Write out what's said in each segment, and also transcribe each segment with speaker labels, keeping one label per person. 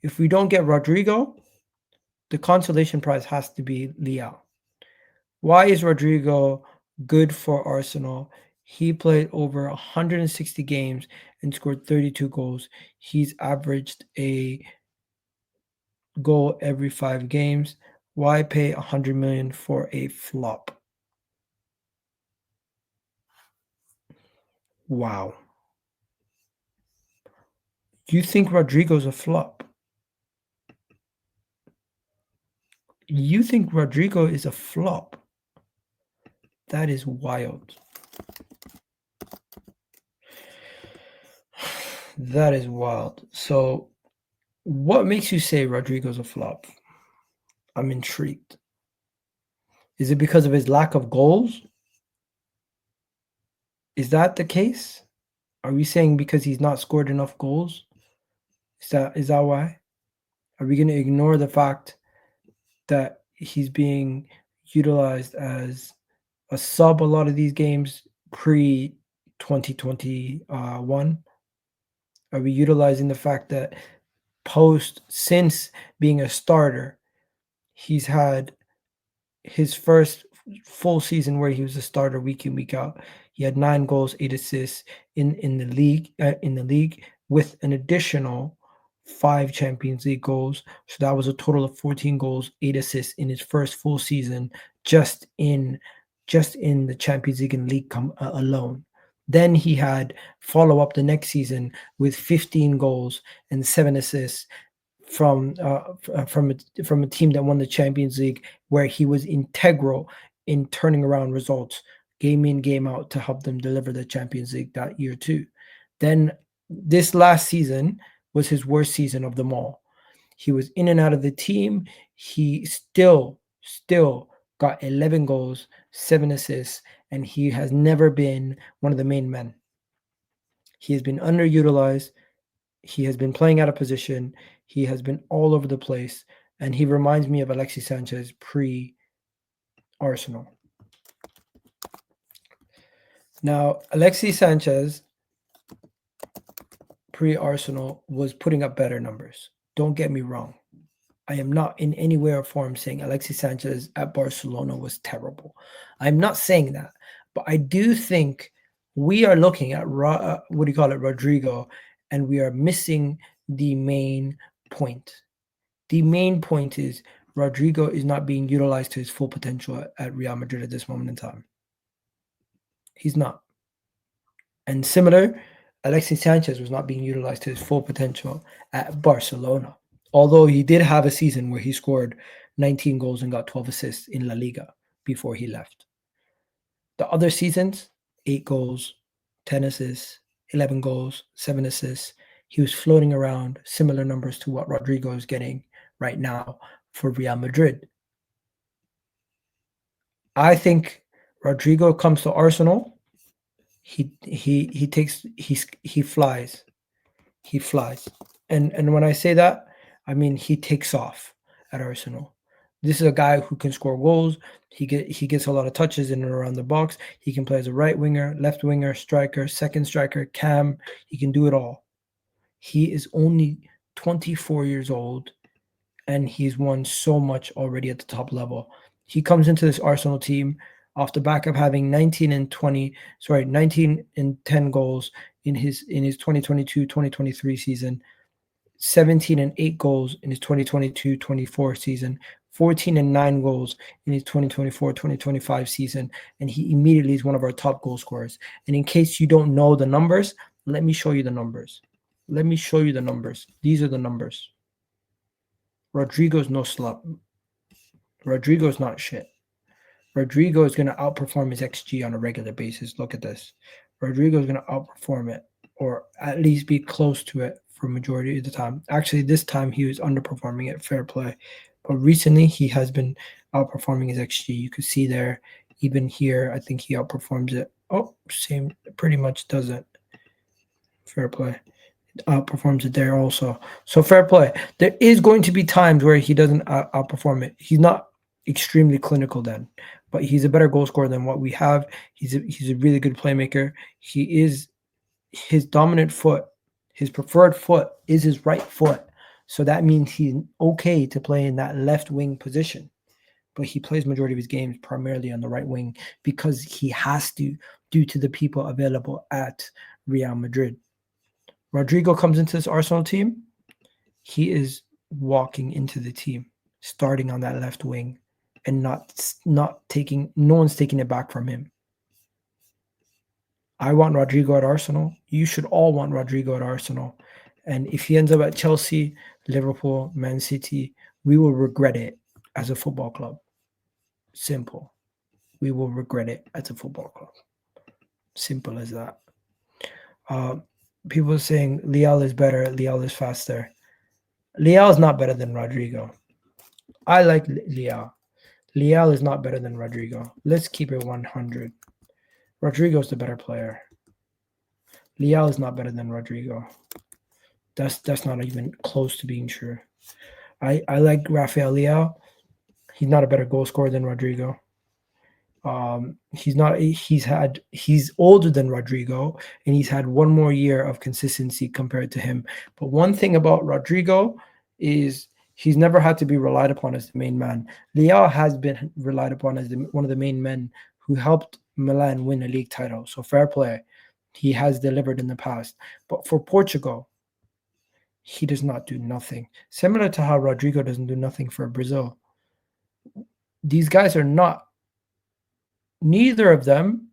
Speaker 1: If we don't get Rodrygo, the consolation prize has to be Leao. Why is Rodrygo good for Arsenal? He played over 160 games and scored 32 goals. He's averaged a goal every 5 games. Why pay 100 million for a flop? Wow. You think Rodrygo's a flop? You think Rodrygo is a flop? That is wild. That is wild. So, what makes you say Rodrygo's a flop? I'm intrigued. Is it because of his lack of goals? Is that the case? Are we saying because he's not scored enough goals? Is that why? Are we going to ignore the fact that he's being utilized as a sub a lot of these games pre 2021? Are we utilizing the fact that since being a starter, he's had his first full season where he was a starter week in, week out? He had 9 goals, 8 assists in the league with an additional 5 Champions League goals. So that was a total of 14 goals, 8 assists in his first full season just in the Champions League and league alone. Then he had follow up the next season with 15 goals and 7 assists from a team that won the Champions League, where he was integral in turning around results game in, game out to help them deliver the Champions League that year too. Then this last season was his worst season of them all. He was in and out of the team. He still got 11 goals, 7 assists, and he has never been one of the main men. He has been underutilized. He has been playing out of position. He has been all over the place. And he reminds me of Alexis Sanchez pre-Arsenal. Now, Alexis Sanchez pre-Arsenal was putting up better numbers. Don't get me wrong. I am not in any way or form saying Alexis Sanchez at Barcelona was terrible. I'm not saying that. But I do think we are looking at, Rodrygo, and we are missing the main point. The main point is Rodrygo is not being utilized to his full potential at Real Madrid at this moment in time. He's not. And similar, Alexis Sanchez was not being utilized to his full potential at Barcelona. Although he did have a season where he scored 19 goals and got 12 assists in La Liga before he left. The other seasons, 8 goals, 10 assists, 11 goals, 7 assists. He was floating around similar numbers to what Rodrygo is getting right now for Real Madrid. I think Rodrygo comes to Arsenal. He flies. He flies. And when I say that, I mean he takes off at Arsenal. This is a guy who can score goals. He gets a lot of touches in and around the box. He can play as a right winger, left winger, striker, second striker, cam. He can do it all. He is only 24 years old, and he's won so much already at the top level. He comes into this Arsenal team off the back of having 19 and 10 goals in his 2022-2023 season, 17 and 8 goals in his 2022-24 season, 14 and 9 goals in his 2024-2025 season, and he immediately is one of our top goal scorers. And in case you don't know the numbers, let me show you the numbers. These are the numbers. Rodrygo's no slut. Rodrygo's not shit. Rodrygo is going to outperform his XG on a regular basis. Look at this. Rodrygo is going to outperform it, or at least be close to it for majority of the time. Actually, this time he was underperforming it, fair play. But recently he has been outperforming his XG. You could see there, even here, I think he outperforms it. Oh, same, pretty much doesn't. Fair play. Outperforms it there also. So fair play. There is going to be times where he doesn't outperform it. He's not extremely clinical then, but he's a better goal scorer than what we have. He's a really good playmaker. He is his dominant foot. His preferred foot is his right foot. So that means he's okay to play in that left wing position. But he plays majority of his games primarily on the right wing because he has to, due to the people available at Real Madrid. Rodrygo comes into this Arsenal team. He is walking into the team, starting on that left wing, and not taking. No one's taking it back from him. I want Rodrygo at Arsenal. You should all want Rodrygo at Arsenal. And if he ends up at Chelsea, Liverpool, Man City, we will regret it as a football club. Simple. We will regret it as a football club. Simple as that. People saying Leao is better, Leao is faster. Leao is not better than Rodrygo. I like Leao. Leao is not better than Rodrygo. Let's keep it 100. Rodrygo is the better player. Leao is not better than Rodrygo. That's not even close to being true. I like Rafael Leao. He's not a better goal scorer than Rodrygo. He's older than Rodrygo, and he's had one more year of consistency compared to him. But one thing about Rodrygo is he's never had to be relied upon as the main man. Leao has been relied upon as one of the main men who helped Milan win a league title. So fair play. He has delivered in the past. But for Portugal, he does not do nothing. Similar to how Rodrygo doesn't do nothing for Brazil. These guys are not, neither of them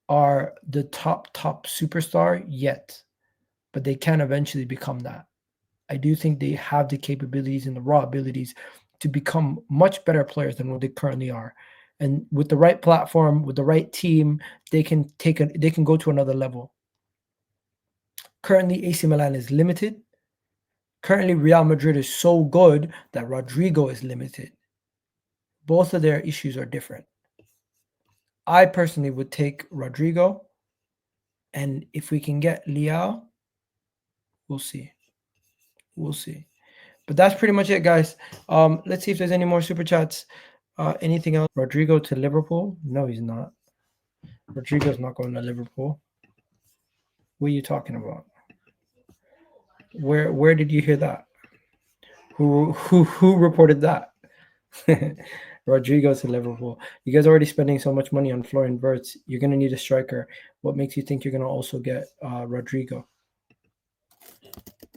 Speaker 1: are the top superstar yet, but they can eventually become that. I do think they have the capabilities and the raw abilities to become much better players than what they currently are. And with the right platform, with the right team, they can go to another level. Currently, AC Milan is limited. Currently, Real Madrid is so good that Rodrygo is limited. Both of their issues are different. I personally would take Rodrygo, and if we can get Leao, we'll see. We'll see. But that's pretty much it, guys. Let's see if there's any more super chats. Anything else? Rodrygo to Liverpool? No, he's not. Rodrygo's not going to Liverpool. What are you talking about? Where did you hear that? Who reported that? Rodrygo to Liverpool. You guys are already spending so much money on Florian Wirtz. You're going to need a striker. What makes you think you're going to also get Rodrygo?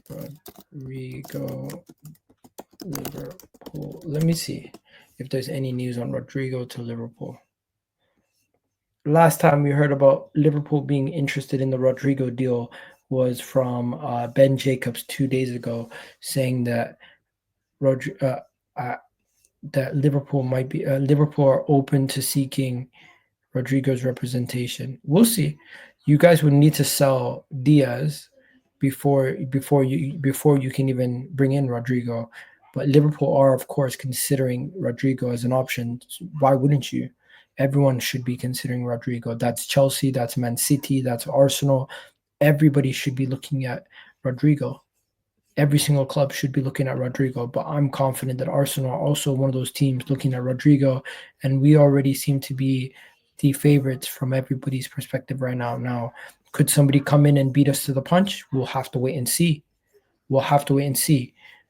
Speaker 1: Rodrygo, Liverpool. Let me see if there's any news on Rodrygo to Liverpool. Last time we heard about Liverpool being interested in the Rodrygo deal was from Ben Jacobs 2 days ago, saying that that Liverpool are open to seeking Rodrygo's representation. We'll see. You guys would need to sell Diaz before you can even bring in Rodrygo. But Liverpool are, of course, considering Rodrygo as an option. Why wouldn't you? Everyone should be considering Rodrygo. That's Chelsea, that's Man City, that's Arsenal. Everybody should be looking at Rodrygo. Every single club should be looking at Rodrygo, but I'm confident that Arsenal are also one of those teams looking at Rodrygo, and we already seem to be the favorites from everybody's perspective right now. Now, could somebody come in and beat us to the punch? We'll have to wait and see.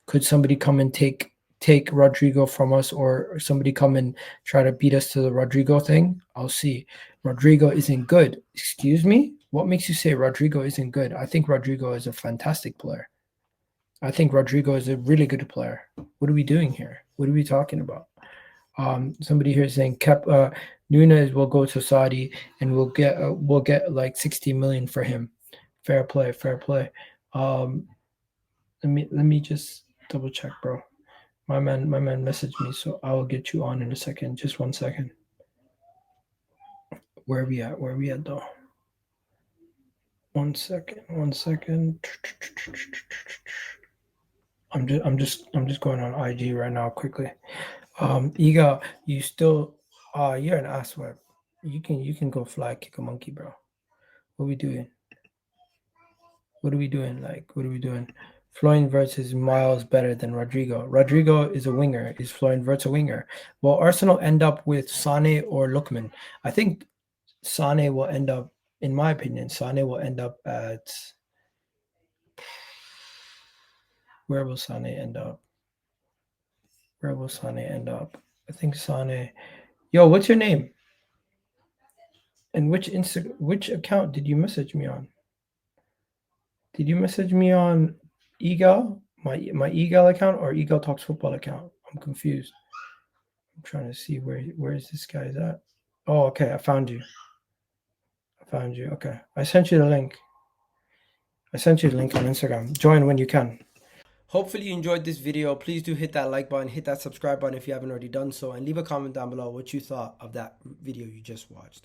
Speaker 1: Could somebody come and take Rodrygo from us, or somebody come and try to beat us to the Rodrygo thing? I'll see. Rodrygo isn't good. Excuse me? What makes you say Rodrygo isn't good? I think Rodrygo is a fantastic player. I think Rodrygo is a really good player. What are we doing here? What are we talking about? Somebody here is saying Nunez will go to Saudi and we'll get like 60 million for him. Fair play. Let me just double check, bro. My man messaged me, so I will get you on in a second. Just 1 second. Where are we at though? 1 second. I'm just going on IG right now quickly. Egal, you still you're an asswipe. You can go fly kick a monkey, bro. What are we doing? What are we doing? Florian Wirtz is miles better than Rodrygo. Rodrygo is a winger. Is Florian Wirtz a winger? Will Arsenal end up with Sane or Lookman? I think Sane will end up, in my opinion, at where will Sane end up? Where will Sane end up? I think Sane. Yo, what's your name? And which account did you message me on? Did you message me on Egal? My Egal account or Egal Talks Football account? I'm confused. I'm trying to see where is this guy's at. Oh, okay, I found you. Okay. I sent you the link. I sent you the link on Instagram. Join when you can. Hopefully you enjoyed this video. Please do hit that like button, hit that subscribe button if you haven't already done so, and leave a comment down below what you thought of that video you just watched.